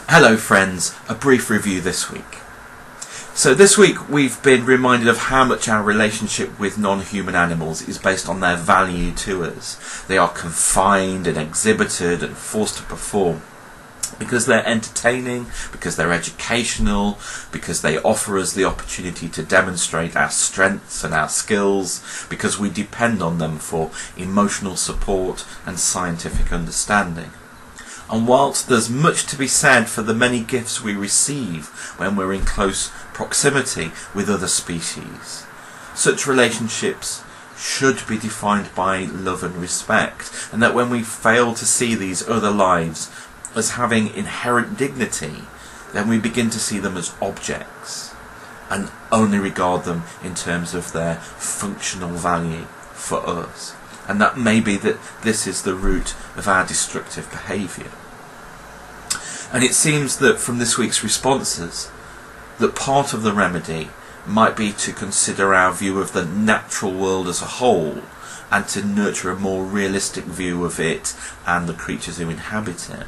Hello friends, a brief review this week. So this week we've been reminded of how much our relationship with non-human animals is based on their value to us. They are confined and exhibited and forced to perform because they're entertaining, because they're educational, because they offer us the opportunity to demonstrate our strengths and our skills, because we depend on them for emotional support and scientific understanding. And whilst there's much to be said for the many gifts we receive when we're in close proximity with other species, such relationships should be defined by love and respect, and that when we fail to see these other lives as having inherent dignity, then we begin to see them as objects and only regard them in terms of their functional value for us. And that may be that this is the root of our destructive behaviour. And it seems that from this week's responses, that part of the remedy might be to consider our view of the natural world as a whole and to nurture a more realistic view of it and the creatures who inhabit it.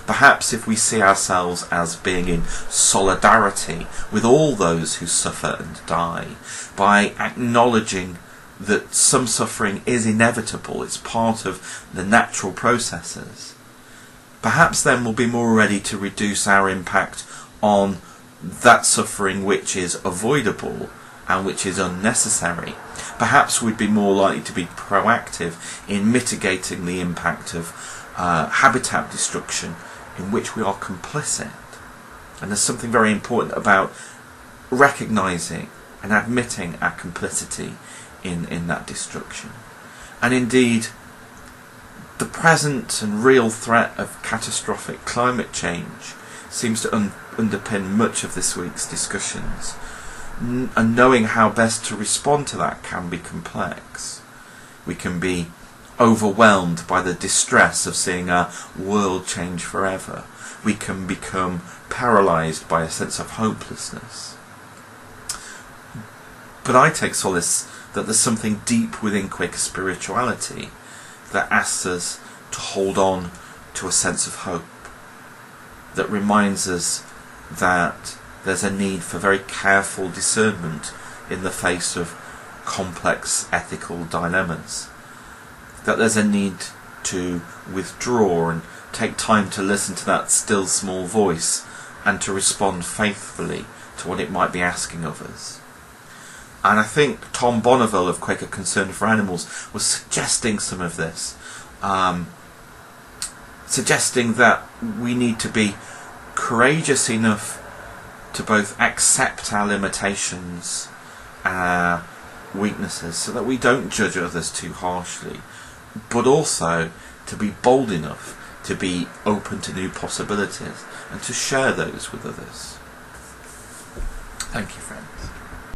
Perhaps if we see ourselves as being in solidarity with all those who suffer and die, by acknowledging that some suffering is inevitable, it's part of the natural processes, perhaps then we'll be more ready to reduce our impact on that suffering which is avoidable and which is unnecessary. Perhaps we'd be more likely to be proactive in mitigating the impact of habitat destruction in which we are complicit. And there's something very important about recognising and admitting our complicity in that destruction. And indeed, the present and real threat of catastrophic climate change seems to underpin much of this week's discussions. And knowing how best to respond to that can be complex. We can be overwhelmed by the distress of seeing our world change forever. We can become paralysed by a sense of hopelessness. But I take solace that there's something deep within Quaker spirituality that asks us to hold on to a sense of hope, that reminds us that there's a need for very careful discernment in the face of complex ethical dilemmas, that there's a need to withdraw and take time to listen to that still small voice and to respond faithfully to what it might be asking of us. And I think Tom Bonneville of Quaker Concern for Animals was suggesting some of this, suggesting that we need to be courageous enough to both accept our limitations and our weaknesses so that we don't judge others too harshly, but also to be bold enough to be open to new possibilities and to share those with others. Thank you, friends.